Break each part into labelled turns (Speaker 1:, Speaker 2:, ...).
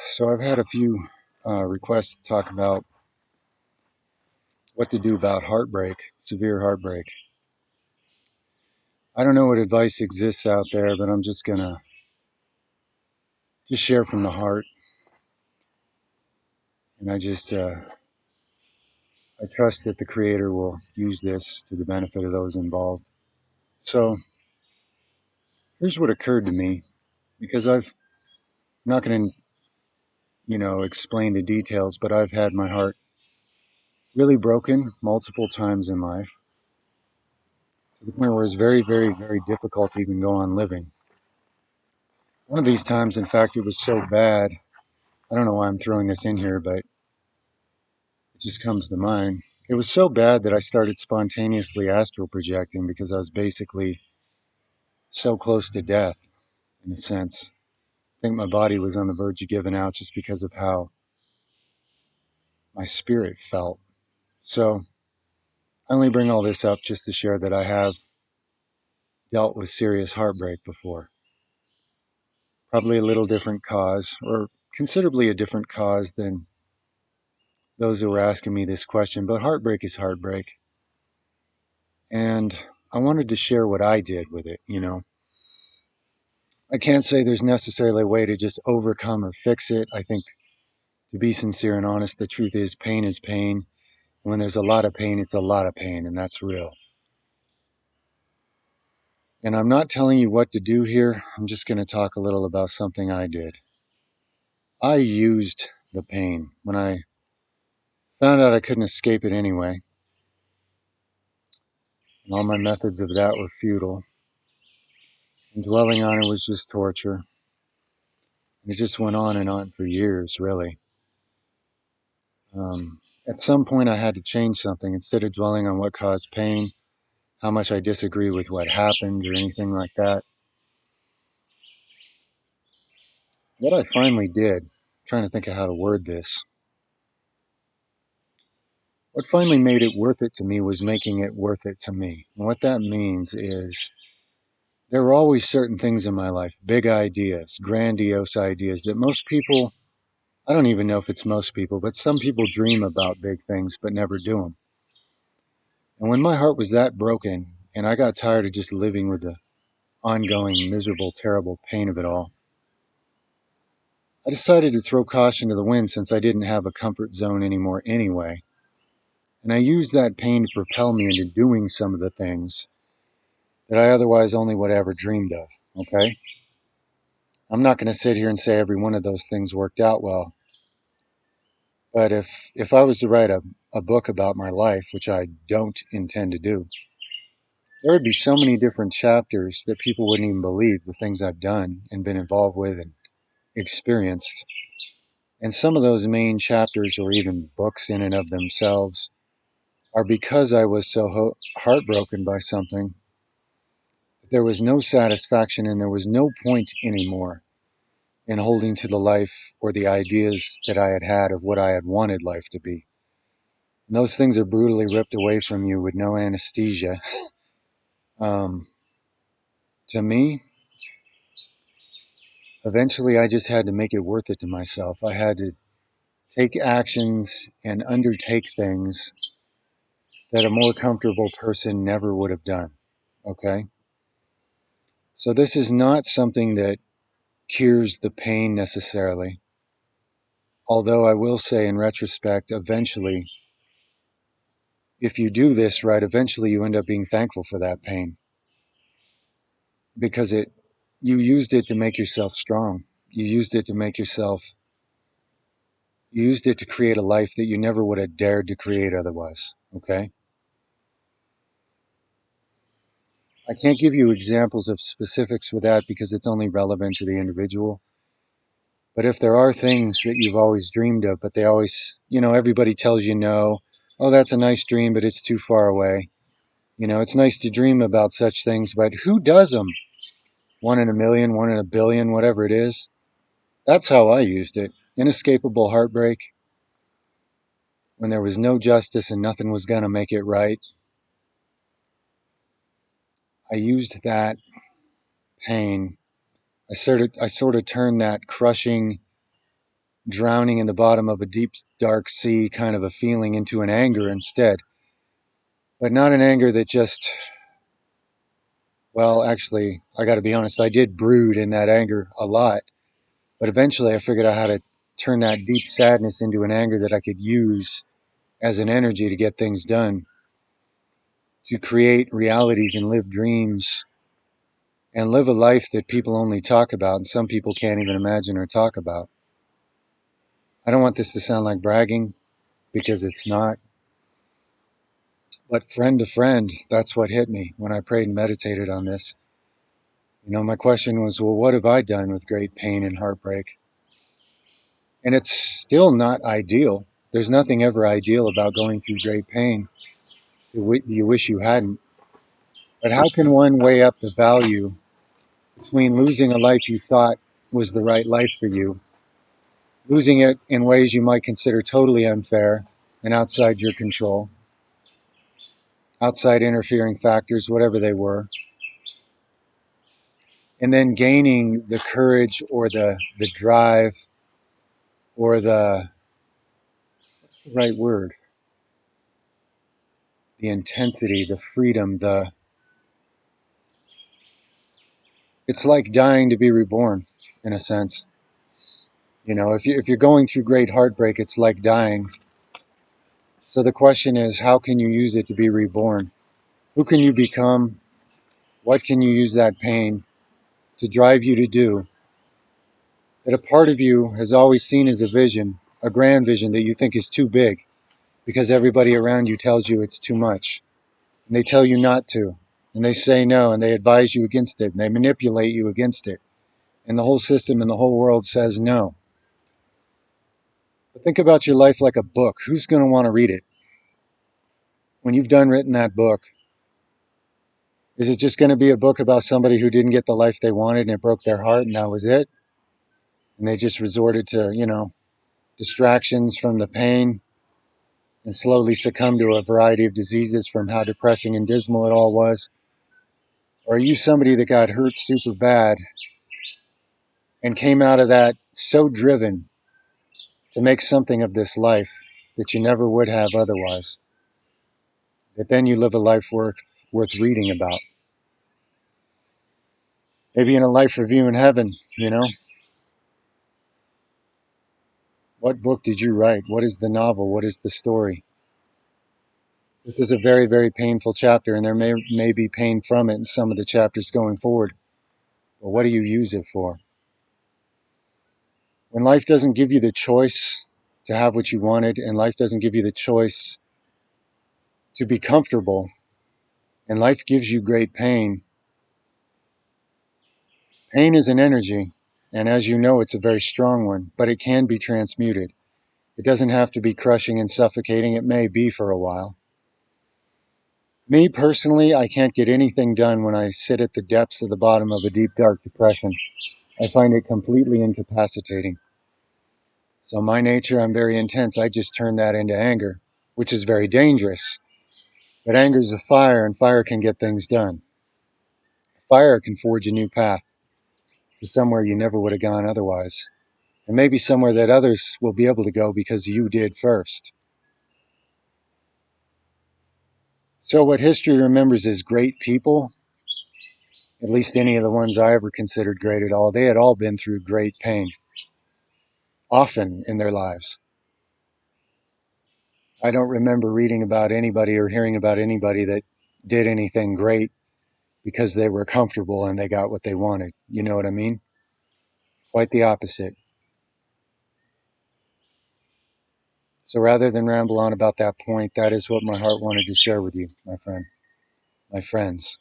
Speaker 1: So I've had a few requests to talk about what to do about heartbreak, severe heartbreak. I don't know what advice exists out there, but I'm just gonna share from the heart, and I trust that the Creator will use this to the benefit of those involved. So here's what occurred to me, because I'm not going to explain the details, but I've had my heart really broken multiple times in life to the point where it's very, very, very difficult to even go on living. One of these times, in fact, it was so bad. I don't know why I'm throwing this in here, but it just comes to mind. It was so bad that I started spontaneously astral projecting because I was basically so close to death, in a sense. I think my body was on the verge of giving out just because of how my spirit felt. So I only bring all this up just to share that I have dealt with serious heartbreak before. Probably a little different cause, or considerably a different cause than those who were asking me this question, but heartbreak is heartbreak. And I wanted to share what I did with it. I can't say there's necessarily a way to just overcome or fix it. I think, to be sincere and honest, the truth is pain is pain. When there's a lot of pain, it's a lot of pain, and that's real. And I'm not telling you what to do here. I'm just going to talk a little about something I did. I used the pain when I found out I couldn't escape it anyway. And all my methods of that were futile. And dwelling on it was just torture. And it just went on and on for years, really. At some point, I had to change something. Instead of dwelling on what caused pain, how much I disagree with what happened, or anything like that, what I finally did, I'm trying to think of how to word this, what finally made it worth it to me was making it worth it to me. And what that means is there were always certain things in my life, big ideas, grandiose ideas that most people, I don't even know if it's most people, but some people dream about big things but never do them. And when my heart was that broken and I got tired of just living with the ongoing, miserable, terrible pain of it all, I decided to throw caution to the wind since I didn't have a comfort zone anymore anyway. And I used that pain to propel me into doing some of the things that I otherwise only would have ever dreamed of, okay? I'm not going to sit here and say every one of those things worked out well. But if I was to write a book about my life, which I don't intend to do, there would be so many different chapters that people wouldn't even believe the things I've done and been involved with and experienced. And some of those main chapters, or even books in and of themselves, are because I was so heartbroken by something that there was no satisfaction and there was no point anymore in holding to the life or the ideas that I had had of what I had wanted life to be. And those things are brutally ripped away from you with no anesthesia. Um, to me, eventually I just had to make it worth it to myself. I had to take actions and undertake things that a more comfortable person never would have done. Okay? So this is not something that cures the pain necessarily. Although I will say in retrospect, eventually, if you do this right, eventually you end up being thankful for that pain. Because you used it to make yourself strong. You used it to make yourself, you used it to create a life that you never would have dared to create otherwise. Okay? I can't give you examples of specifics with that because it's only relevant to the individual. But if there are things that you've always dreamed of, but they always, everybody tells you no, oh, that's a nice dream, but it's too far away. It's nice to dream about such things, but who does them? One in a million, one in a billion, whatever it is. That's how I used it. Inescapable heartbreak. When there was no justice and nothing was going to make it right. I used that pain. I sort of turned that crushing, drowning in the bottom of a deep, dark sea kind of a feeling into an anger instead. But not an anger that just, well, actually, I got to be honest, I did brood in that anger a lot. But eventually I figured out how to turn that deep sadness into an anger that I could use as an energy to get things done, to create realities and live dreams and live a life that people only talk about and some people can't even imagine or talk about. I don't want this to sound like bragging because it's not. But friend to friend, that's what hit me when I prayed and meditated on this. My question was, well, what have I done with great pain and heartbreak? And it's still not ideal. There's nothing ever ideal about going through great pain. You wish you hadn't. But how can one weigh up the value between losing a life you thought was the right life for you, losing it in ways you might consider totally unfair and outside your control, outside interfering factors, whatever they were, and then gaining the courage or the drive or what's the right word? The intensity, the freedom, it's like dying to be reborn in a sense. If you're going through great heartbreak, it's like dying. So the question is, how can you use it to be reborn? Who can you become? What can you use that pain to drive you to do that a part of you has always seen as a vision, a grand vision that you think is too big because everybody around you tells you it's too much. And they tell you not to. And they say no, and they advise you against it, and they manipulate you against it. And the whole system and the whole world says no. But think about your life like a book. Who's going to want to read it? When you've done written that book, is it just going to be a book about somebody who didn't get the life they wanted and it broke their heart and that was it? And they just resorted to, distractions from the pain and slowly succumbed to a variety of diseases from how depressing and dismal it all was? Or are you somebody that got hurt super bad and came out of that so driven to make something of this life that you never would have otherwise, that then you live a life worth reading about? Maybe in a life review in heaven, what book did you write? What is the novel? What is the story? This is a very, very painful chapter, and there may be pain from it in some of the chapters going forward. But what do you use it for? When life doesn't give you the choice to have what you wanted, and life doesn't give you the choice to be comfortable, and life gives you great pain, pain is an energy, and as you know, it's a very strong one, but it can be transmuted. It doesn't have to be crushing and suffocating. It may be for a while. Me personally, I can't get anything done when I sit at the depths of the bottom of a deep, dark depression. I find it completely incapacitating. So my nature, I'm very intense. I just turn that into anger, which is very dangerous. But anger is a fire, and fire can get things done. Fire can forge a new path to somewhere you never would have gone otherwise. And maybe somewhere that others will be able to go because you did first. So what history remembers is great people, at least any of the ones I ever considered great at all. They had all been through great pain, often in their lives. I don't remember reading about anybody or hearing about anybody that did anything great because they were comfortable and they got what they wanted. You know what I mean? Quite the opposite. So rather than ramble on about that point, that is what my heart wanted to share with you, my friend, my friends.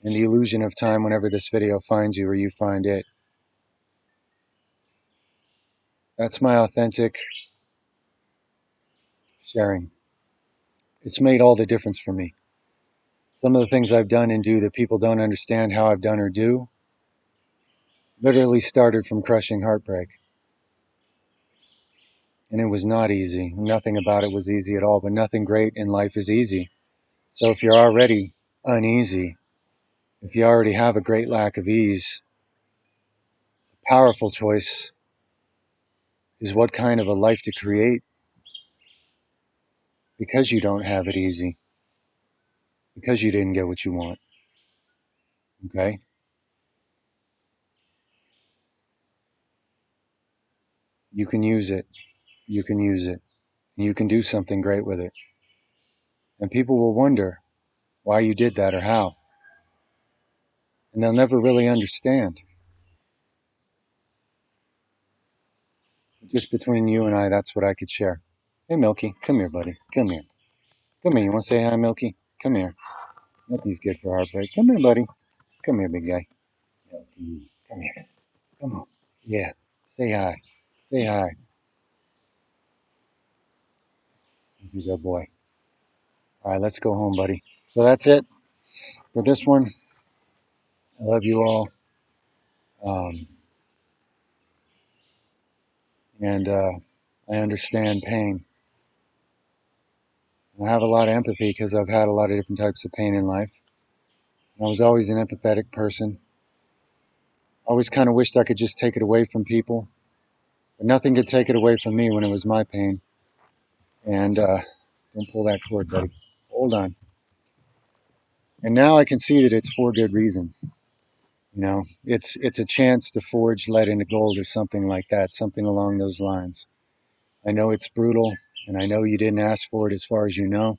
Speaker 1: In the illusion of time, whenever this video finds you or you find it, that's my authentic sharing. It's made all the difference for me. Some of the things I've done and do that people don't understand how I've done or do literally started from crushing heartbreak. And it was not easy. Nothing about it was easy at all, but nothing great in life is easy. So if you're already uneasy, if you already have a great lack of ease, a powerful choice is what kind of a life to create because you don't have it easy, because you didn't get what you want. Okay? You can use it. You can use it. And you can do something great with it. And people will wonder why you did that or how. And they'll never really understand. Just between you and I, that's what I could share. Hey, Milky, come here, buddy. Come here. Come here. You want to say hi, Milky? Come here. Milky's good for Heartbreak. Come here, buddy. Come here, big guy. Milky, come here. Come on. Yeah. Say hi. Say hi. He's a good boy. All right, let's go home, buddy. So that's it for this one. I love you all. Um, and I understand pain. And I have a lot of empathy because I've had a lot of different types of pain in life. And I was always an empathetic person. I always kind of wished I could just take it away from people. But nothing could take it away from me when it was my pain. And don't pull that cord, buddy. Hold on. And now I can see that it's for good reason. You know, it's a chance to forge lead into gold or something like that, something along those lines. I know it's brutal, and I know you didn't ask for it as far as you know.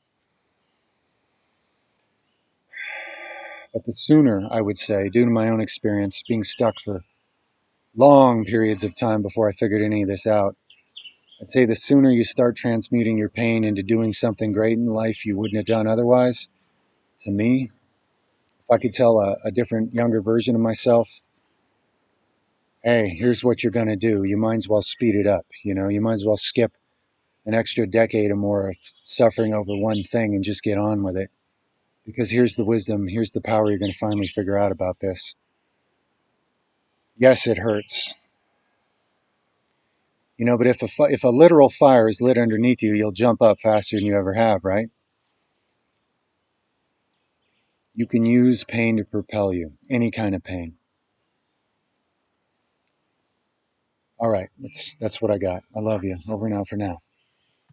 Speaker 1: But the sooner, I would say, due to my own experience, being stuck for long periods of time before I figured any of this out, I'd say the sooner you start transmuting your pain into doing something great in life you wouldn't have done otherwise, to me, if I could tell a different, younger version of myself, hey, here's what you're going to do. You might as well speed it up. You know, you might as well skip an extra decade or more of suffering over one thing and just get on with it. Because here's the wisdom, here's the power you're going to finally figure out about this. Yes, it hurts. You know, but if a literal fire is lit underneath you, you'll jump up faster than you ever have, right? You can use pain to propel you, any kind of pain. All right, that's what I got. I love you. Over now for now.